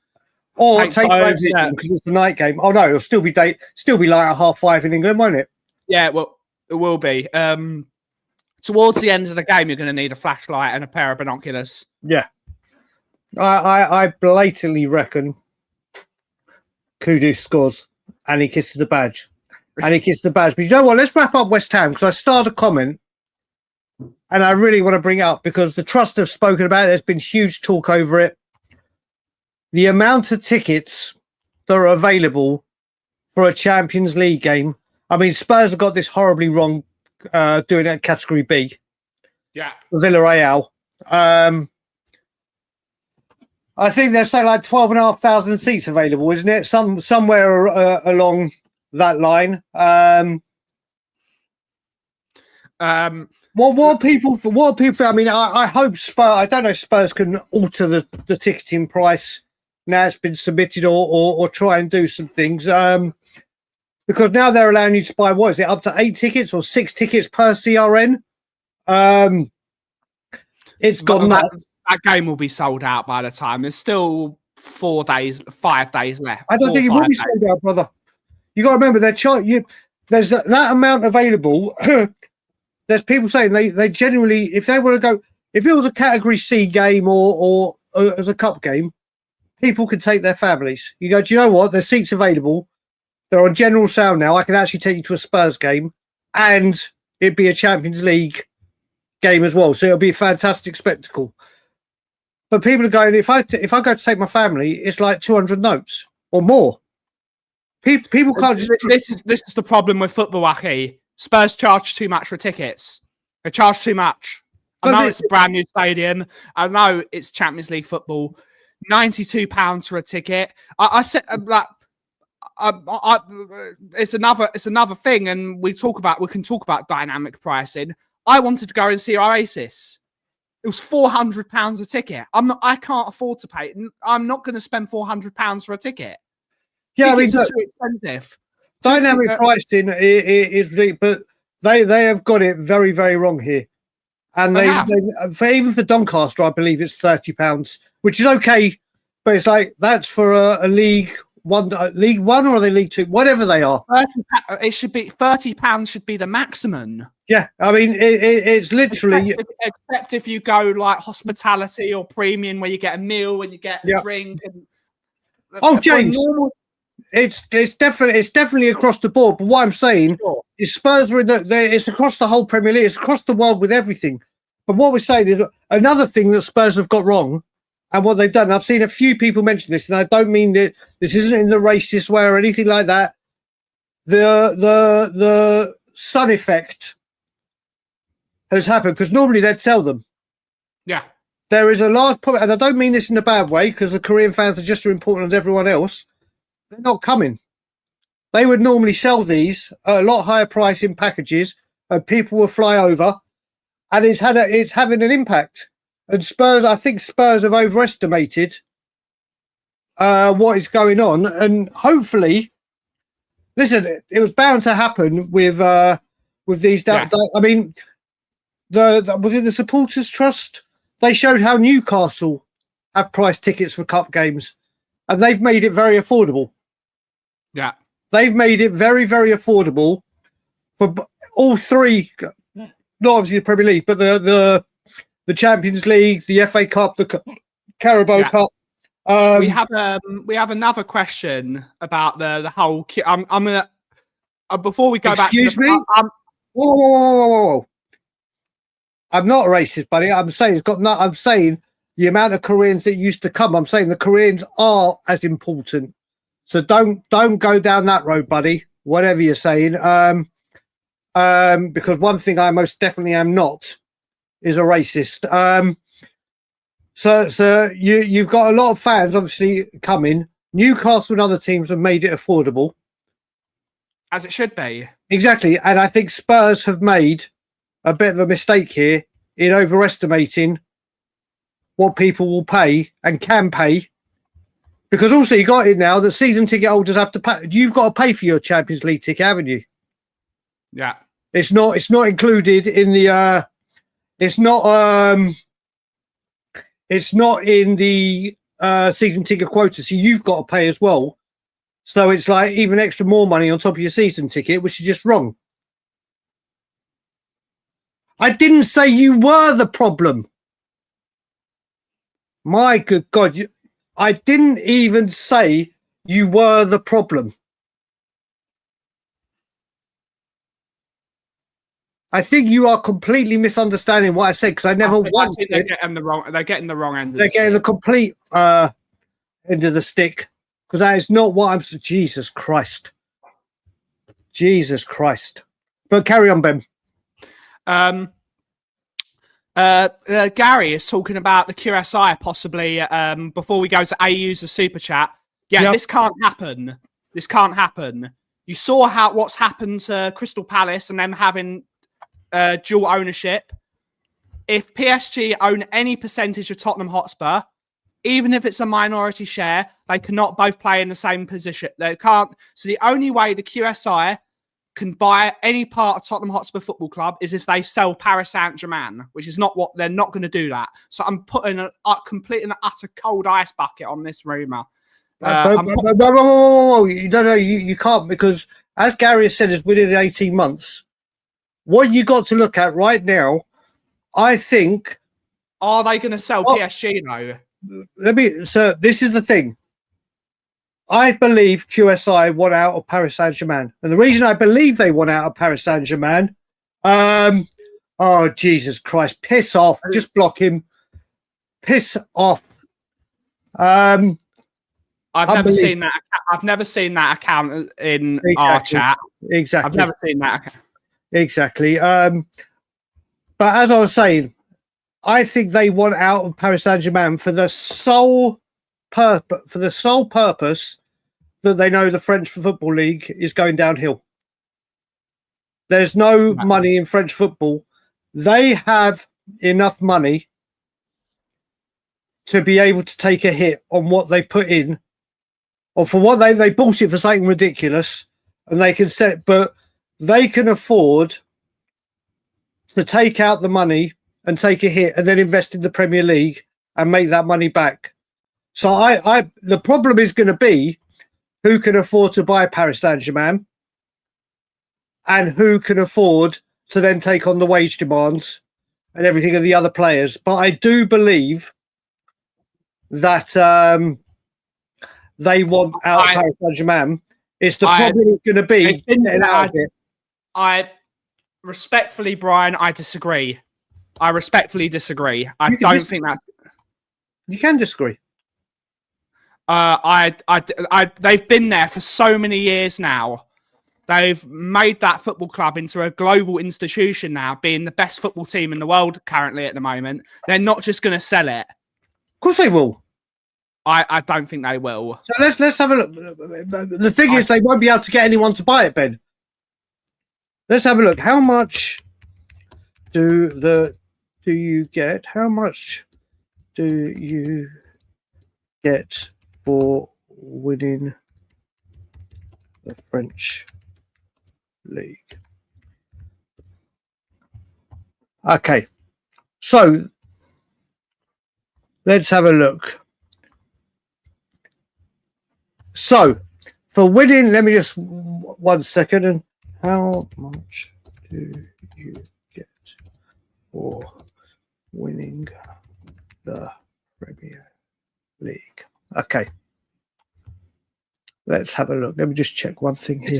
Or take both sets because it's the night game. Oh no, it'll still be like at 5:30 in England, won't it? Yeah, well, it will be. Towards the end of the game, you're going to need a flashlight and a pair of binoculars. Yeah. I blatantly reckon Kudu scores and he kisses the badge. But you know what? Let's wrap up West Ham because I started a comment and I really want to bring it up because the Trust have spoken about it. There's been huge talk over it. The amount of tickets that are available for a Champions League game. I mean, Spurs have got this horribly wrong doing it at Category B. Yeah. Villarreal. I think there's something like 12,500 seats available, isn't it? Somewhere along that line. What people? I mean, I hope Spurs. I don't know if Spurs can alter the ticketing price now it's been submitted, or try and do some things. Because now they're allowing you to buy, what is it, up to 8 tickets or 6 tickets per CRN? It's gone nuts. That game will be sold out by the time. There's still 5 days left. I don't think it will be sold out, brother. You got to remember, there's that amount available. There's people saying they genuinely, if they want to go, if it was a Category C game or as a cup game, people could take their families. You go, do you know what? There's seats available. They're on general sale now. I can actually take you to a Spurs game and it'd be a Champions League game as well. So it'll be a fantastic spectacle. But people are going, if I go to take my family, it's like 200 notes or more. People can't just. This is the problem with football, Aki. Spurs charge too much for tickets. They charge too much. I know it's a brand new stadium. I know it's Champions League football. £92 for a ticket. I said that. It's another thing, and we can talk about dynamic pricing. I wanted to go and see Oasis. It was £400 a ticket. I can't afford to pay. I'm not going to spend £400 for a ticket. Yeah, I mean, too expensive. Dynamic pricing is but they have got it very, very wrong here. And even for Doncaster, I believe it's £30, which is okay, but it's like that's for a League One, or are they League Two, whatever they are. It should be £30 should be the maximum. Yeah, I mean it's literally except if you go like hospitality or premium, where you get a meal and you get a drink. And James. It's definitely across the board. But what I'm saying is Spurs are it's across the whole Premier League. It's across the world with everything. But what we're saying is another thing that Spurs have got wrong, and what they've done. I've seen a few people mention this, and I don't mean that this isn't in the racist way or anything like that. The sun effect has happened because normally they'd sell them. Yeah, there is a large problem, and I don't mean this in a bad way because the Korean fans are just as important as everyone else. They're not coming. They would normally sell these at a lot higher price in packages, and people will fly over, and it's having an impact. And I think Spurs have overestimated what is going on, and hopefully, listen, it was bound to happen with these. I mean, was it the Supporters Trust? They showed how Newcastle have priced tickets for cup games, and they've made it very affordable. Yeah. They've made it very, very affordable for all three, not obviously the Premier League, but the Champions League, the FA Cup, the Carabao Cup. We have another question about the whole. I'm gonna before we go back. Excuse me. Whoa. I'm not a racist, buddy. I'm saying I'm saying the amount of Koreans that used to come. I'm saying the Koreans are as important. So don't go down that road, buddy. Whatever you're saying. Because one thing I most definitely am not is a racist. So you've got a lot of fans obviously coming. Newcastle and other teams have made it affordable, as it should be. Exactly, and I think Spurs have made a bit of a mistake here in overestimating what people will pay and can pay. Because also you got it now that season ticket holders have to pay. You've got to pay for your Champions League ticket, haven't you? Yeah. It's not included in the it's not in the season ticket quota, so you've got to pay as well. So it's like even extra more money on top of your season ticket, which is just wrong. I didn't say you were the problem. My good God, I didn't even say you were the problem. I think you are completely misunderstanding what I said because I never once. They're getting the wrong. They're getting the wrong end. They're getting the complete end of the stick because that is not what I'm. Jesus Christ. But carry on, Ben. Gary is talking about the QSI possibly before we go to AU's the super chat. Yeah, this can't happen. This can't happen. You saw what's happened to Crystal Palace and them having dual ownership. If PSG own any percentage of Tottenham Hotspur, even if it's a minority share, they cannot both play in the same position. They can't. So the only way the QSI can buy any part of Tottenham Hotspur Football Club is if they sell Paris Saint-Germain, which is not what they're not going to do that. So I'm putting a complete and utter cold ice bucket on this rumour. Whoa. You don't know. You can't because, as Gary has said, it's within the 18 months. What you got to look at right now, I think. Are they going to sell PSG though? So this is the thing. I believe QSI want out of Paris Saint-Germain. And the reason I believe they want out of Paris Saint-Germain, oh, Jesus Christ, piss off. Just block him. Piss off. I've never seen that. I've never seen that account in our chat. Exactly. I've never seen that account. Exactly. But as I was saying, I think they want out of Paris Saint-Germain for the sole purpose that they know the French Football League is going downhill. There's no money in French football. They have enough money to be able to take a hit on what they put in, or for what they bought it for something ridiculous, and they can set it, but they can afford to take out the money and take a hit and then invest in the Premier League and make that money back. So the problem is going to be who can afford to buy Paris Saint-Germain and who can afford to then take on the wage demands and everything of the other players. But I do believe that they want out of Paris Saint-Germain. It's the problem is going to be getting out of it. I respectfully, Brian, I disagree. I respectfully disagree. I don't think that you can disagree. They've been there for so many years now. They've made that football club into a global institution now, being the best football team in the world currently at the moment. They're not just going to sell it. Of course they will. I don't think they will. So let's have a look. The thing is, they won't be able to get anyone to buy it, Ben. Let's have a look. How much do you get? How much do you get for winning the French League? Okay, so let's have a look. So for winning, let me just 1 second. And how much do you get for winning the Premier League? Okay. Let's have a look. Let me just check one thing here.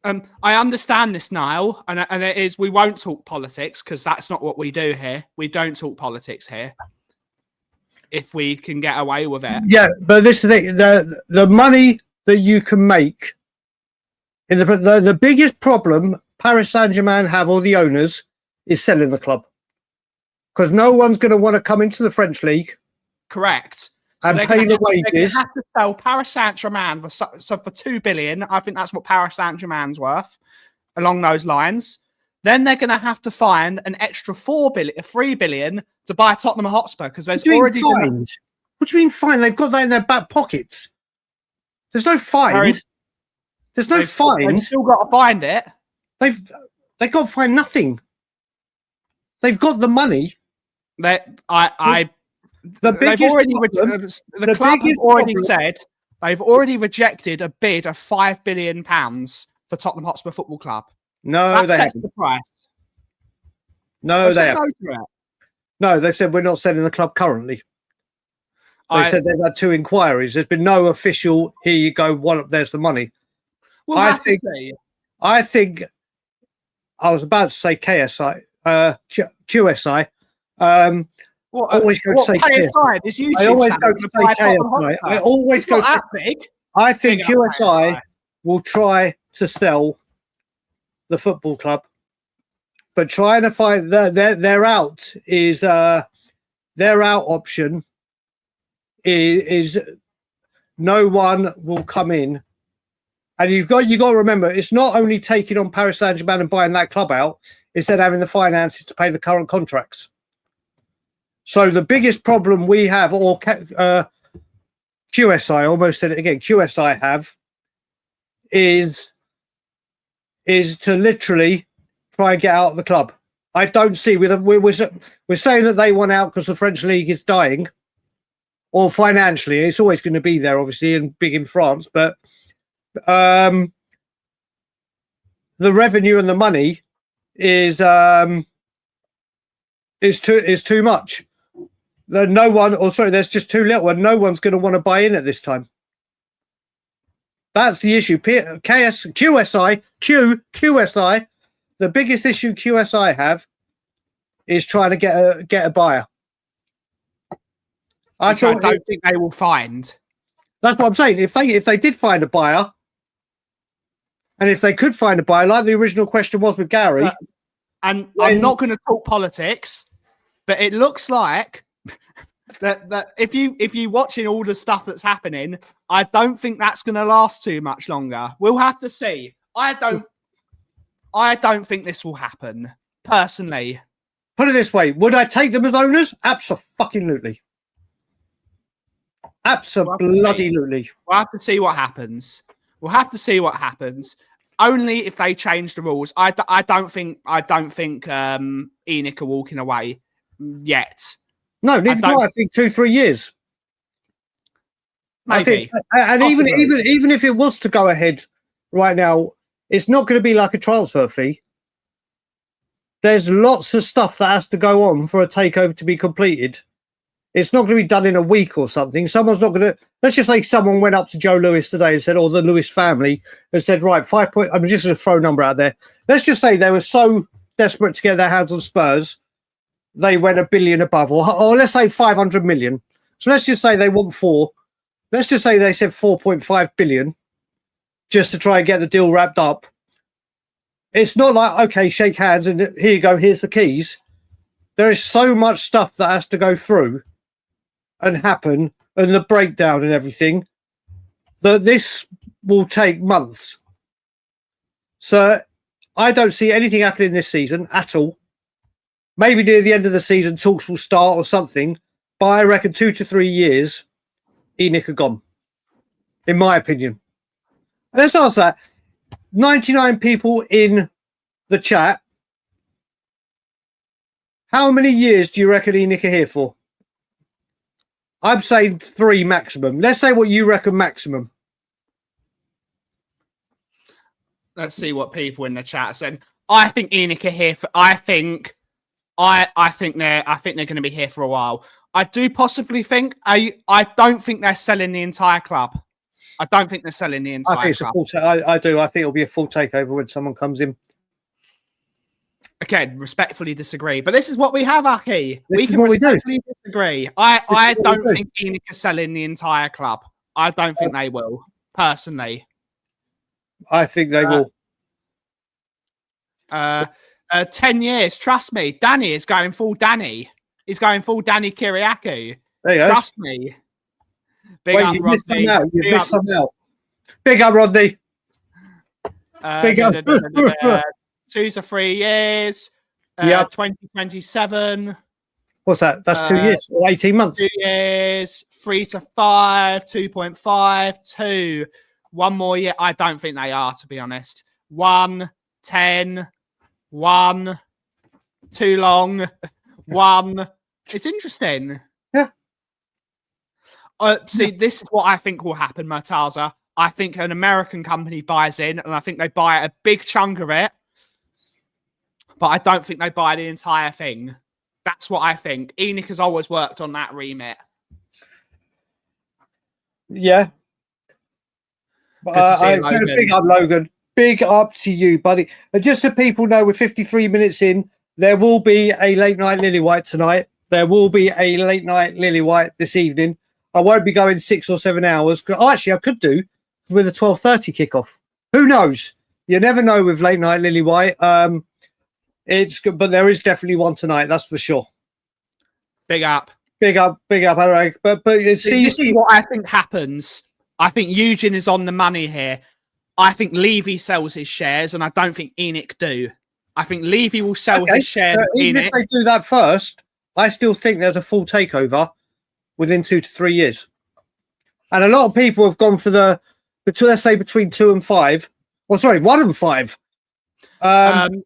I understand this, Niall, and it is, we won't talk politics because that's not what we do here. We don't talk politics here. If we can get away with it. Yeah, but this is the thing. The money that you can make in the biggest problem Paris Saint-Germain have, or the owners, is selling the club. Because no one's going to want to come into the French league. Correct. And pay the wages. They have to sell Paris Saint-Germain for $2 billion. I think that's what Paris Saint-Germain's worth, along those lines. Then they're going to have to find an extra $3 billion to buy Tottenham Hotspur because there's already. What do you mean fine? They've got that in their back pockets. There's no fine. There's no fine. They've still got to find it. They've got to find nothing. They've got the money. The club have already said they've already rejected a bid of £5 billion for Tottenham Hotspur Football Club. No, that sets the price. No, they haven't. No, they've said we're not selling the club currently. They said they've had 2 inquiries. There's been no official, here you go, there's the money. I think I was about to say KSI, QSI. Always go to say KSI. I always go to say KSI. I always go to say. I think QSI will try to sell the football club, but trying to find their out is their out option is no one will come in. And you got to remember, it's not only taking on Paris Saint-Germain and buying that club out, it's then having the finances to pay the current contracts. So the biggest problem we have, or QSI, I almost said it again, QSI have, is to literally try and get out of the club. I don't see, we're saying that they want out because the French league is dying, or financially, it's always going to be there, obviously, and big in France, but the revenue and the money is too much. There's just too little, and no one's going to want to buy in at this time. That's the issue. QSI, the biggest issue QSI have is trying to get a buyer. I don't think they will find. That's what I'm saying. If they did find a buyer, and if they could find a buyer, like the original question was with Gary, and I'm not going to talk politics, but it looks like that if you watching all the stuff that's happening, I don't think that's going to last too much longer. We'll have to see. I don't think this will happen personally. Put it this way: would I take them as owners? Absolutely. Absolutely. We'll have to see what happens. Only if they change the rules. I don't think ENIC are walking away yet. No, neither do I. I think 2-3 years. Maybe. And even if it was to go ahead right now, it's not going to be like a transfer fee. There's lots of stuff that has to go on for a takeover to be completed. It's not going to be done in a week or something. Someone's not going to. Let's just say someone went up to Joe Lewis today and said, or the Lewis family, and said, right, 5 point. I'm just going to throw a number out there. Let's just say they were so desperate to get their hands on Spurs, they went $1 billion above, or let's say 500 million. So let's just say they want 4. Let's just say they said 4.5 billion just to try and get the deal wrapped up. It's not like, okay, shake hands and here you go, here's the keys. There is so much stuff that has to go through and happen, and the breakdown and everything, that this will take months. So I don't see anything happening this season at all. Maybe near the end of the season, talks will start or something, but I reckon 2 to 3 years, ENIC are gone, in my opinion. Let's ask that. 99 people in the chat. How many years do you reckon ENIC are here for? I'm saying 3 maximum. Let's say what you reckon maximum. Let's see what people in the chat said. I think ENIC are here for. I think they're going to be here for a while. I do possibly think. I don't think they're selling the entire club. I don't think they're selling the entire club. I do. I think it'll be a full takeover when someone comes in. Again, respectfully disagree, but this is what we have, Aki. We can respectfully disagree. I don't think ENIC are selling the entire club. I don't think they will, personally. I think they will. 10 years, trust me. Danny is going full Danny. He's going full Danny Kyriakou. There you go. Trust me. Big up, Rodney. You missed some out. Big up, Rodney. Big up. 2 to 3 years. 2027. What's that? That's 2 years or 18 months. 2 years. 3 to 5. 2.5. 2. 1 more year. I don't think they are, to be honest. 1. 10. 1. Too long. 1. It's interesting. Yeah. See, this is what I think will happen, Murtaza. I think an American company buys in, and I think they buy a big chunk of it. But I don't think they buy the entire thing. That's what I think. ENIC has always worked on that remit. Yeah. Big up, Logan. Big up to you, buddy. And just so people know, we're 53 minutes in. There will be a late night Lillywhite tonight. There will be a late night Lillywhite this evening. I won't be going 6 or 7 hours. Actually, I could do with a 12:30 kickoff. Who knows? You never know with late night Lillywhite. It's good, but there is definitely one tonight. That's for sure. Big up. All right. But this is what I think happens. I think Eugene is on the money here. I think Levy sells his shares, and I don't think ENIC do. I think Levy will sell his shares. Even if they do that first, I still think there's a full takeover within 2 to 3 years. And a lot of people have gone for let's say between 2 and 5. Well, sorry, 1 and 5. The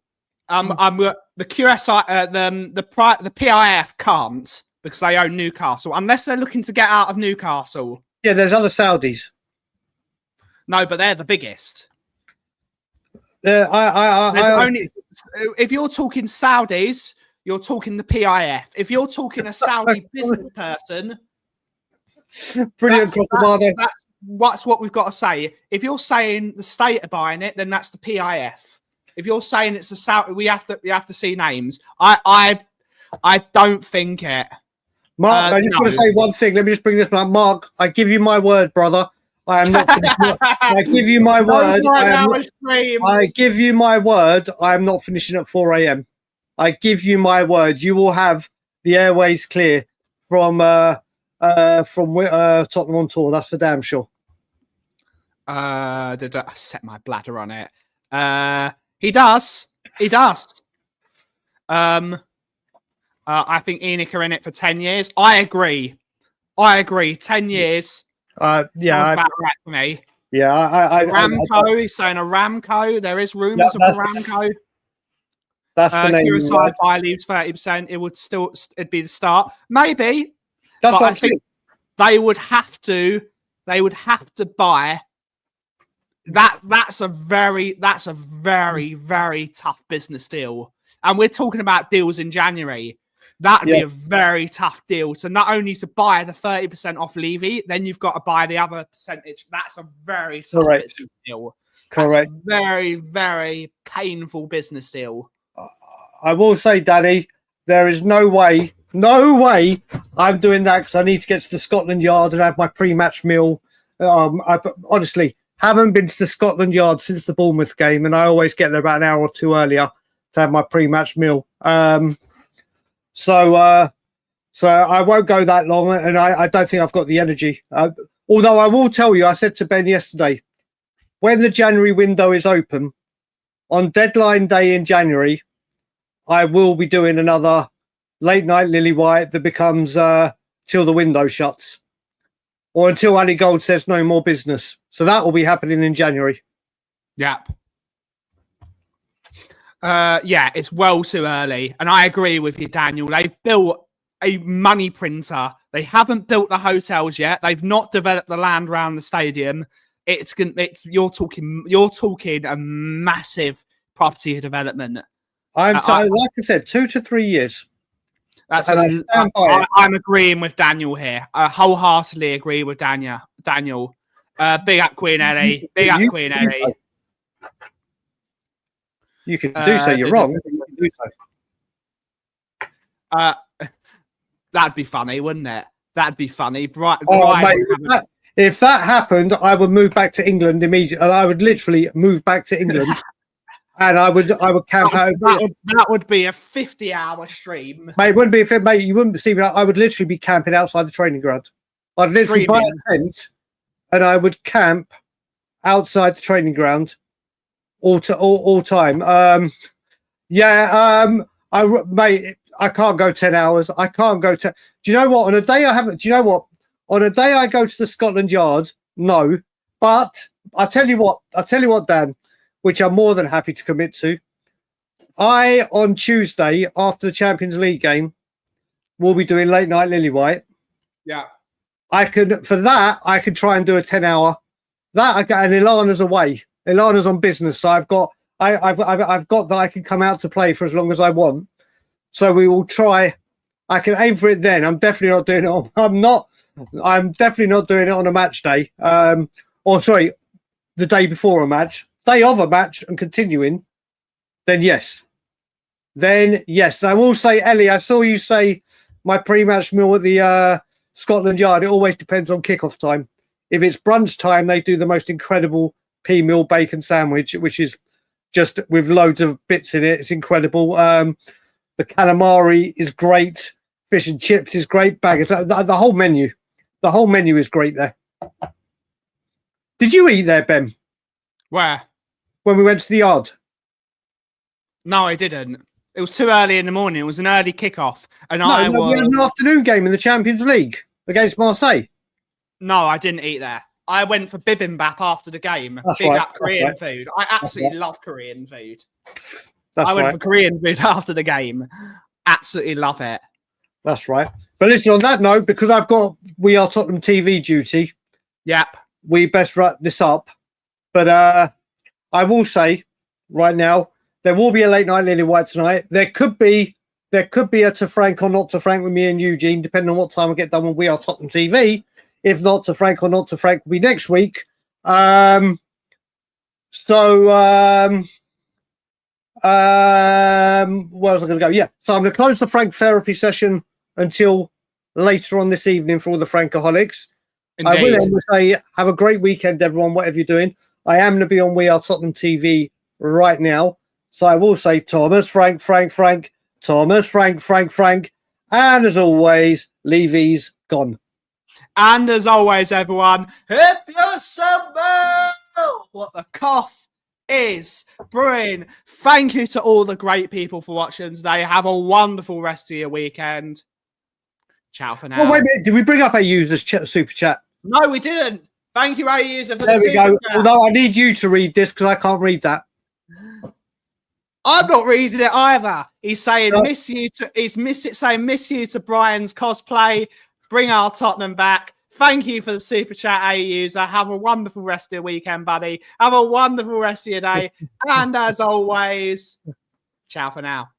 QSI, the PIF can't because they own Newcastle unless they're looking to get out of Newcastle. Yeah, there's other Saudis. No, but they're the biggest. If you're talking Saudis, you're talking the PIF. If you're talking a Saudi business person, brilliant. That's what we've got to say. If you're saying the state are buying it, then that's the PIF. If you're saying it's a Saudi, we have to see names. I don't think it. Mark, I just want to say one thing. Let me just bring this up. Mark, I give you my word, brother. I am not. I give you my word. I give you my word. I am not finishing at 4 a.m. I give you my word. You will have the airways clear from Tottenham on tour. That's for damn sure. I set my bladder on it. He does. He does. I think ENIC are in it for 10 years. I agree. 10 years. Yeah, about right for me. Yeah, Ramco. He's saying a Ramco. There is rumours of a Ramco. That's the name. Curacao buy leaves 30%. It'd be the start. Maybe. That's but what I think they would have to. They would have to buy. That's a very very tough business deal, and we're talking about deals in January. That'd be a very tough deal. So not only to buy the 30% off Levy, then you've got to buy the other percentage. That's a very tough business deal. Correct. That's a very very painful business deal. I will say, Danny, there is no way I'm doing that because I need to get to the Scotland Yard and have my pre-match meal. I honestly haven't been to the Scotland Yard since the Bournemouth game, and I always get there about an hour or two earlier to have my pre-match meal. So I won't go that long, and I don't think I've got the energy. Although I will tell you, I said to Ben yesterday, when the January window is open, on deadline day in January, I will be doing another late night Lily White that becomes till the window shuts, or until Ali Gold says no more business. So that will be happening in January. Yep. Yeah, it's well too early. And I agree with you, Daniel. They've built a money printer. They haven't built the hotels yet. They've not developed the land around the stadium. You're talking a massive property development. Like I said, 2 to 3 years. I'm agreeing with Daniel here. I wholeheartedly agree with Daniel. Big up Queen Ellie. Big up Queen Ellie. You can do so. You're wrong. You can do so. That'd be funny, wouldn't it? That'd be funny. Mate, if that happened, I would move back to England immediately. I would literally move back to England, and I would camp out. That would be a 50-hour stream. Mate, it wouldn't be mate. You wouldn't see me. I would literally be camping outside the training ground. I'd literally buy a tent, and I would camp outside the training ground all time. Mate, I can't go 10 hours. I can't go 10. Do you know what? On a day I haven't. Do you know what? On a day I go to the Scotland Yard. No, but I tell you what, Dan, which I'm more than happy to commit to. On Tuesday after the Champions League game, we'll be doing late night Lily White. Yeah, I could try and do a 10-hour. And Ilana's away. Ilana's on business, so I've got that I can come out to play for as long as I want. So we will try. I can aim for it then. I'm definitely not doing it. I'm definitely not doing it on a match day. The day before a match, day of a match, and continuing. Then yes. And I will say, Ellie, I saw you say my pre-match meal at the Scotland Yard. It always depends on kickoff time. If it's brunch time, they do the most incredible pea meal bacon sandwich, which is just with loads of bits in it. It's incredible. The calamari is great. Fish and chips is great. The whole menu. The whole menu is great there. Did you eat there, Ben? Where? When we went to the Yard. No, I didn't. It was too early in the morning. It was an early kickoff. And we had an afternoon game in the Champions League against Marseille. No, I didn't eat there. I went for bibimbap after the game. Big up Korean food. I absolutely love Korean food. I went for Korean food after the game. Absolutely love it. That's right. But listen, on that note, because we are Tottenham TV duty. Yep. We best wrap this up. But I will say right now, there will be a late night Lily White tonight. There could be a to Frank or not to Frank with me and Eugene, depending on what time we get done when We Are Tottenham TV. If not to Frank or not to Frank, will be next week. Where was I going to go? Yeah. So I'm going to close the Frank therapy session until later on this evening for all the Frankaholics. I will Indeed. end with say, have a great weekend, everyone, whatever you're doing. I am going to be on We Are Tottenham TV right now. So I will say Thomas, Frank, Thomas, Frank. And as always, Levy's gone. And as always, everyone, if you smell what the Kauff is brewing, thank you to all the great people for watching today. Have a wonderful rest of your weekend. Ciao for now. Oh, wait a minute. Did we bring up our users super chat? No, we didn't. Thank you, our user, for There the we go. super chat. Although I need you to read this because I can't read that. I'm not reading it either. He's saying No. miss you to Brian's cosplay. Bring our Tottenham back. Thank you for the super chat, A user. Have a wonderful rest of your weekend, buddy. Have a wonderful rest of your day. And as always, ciao for now.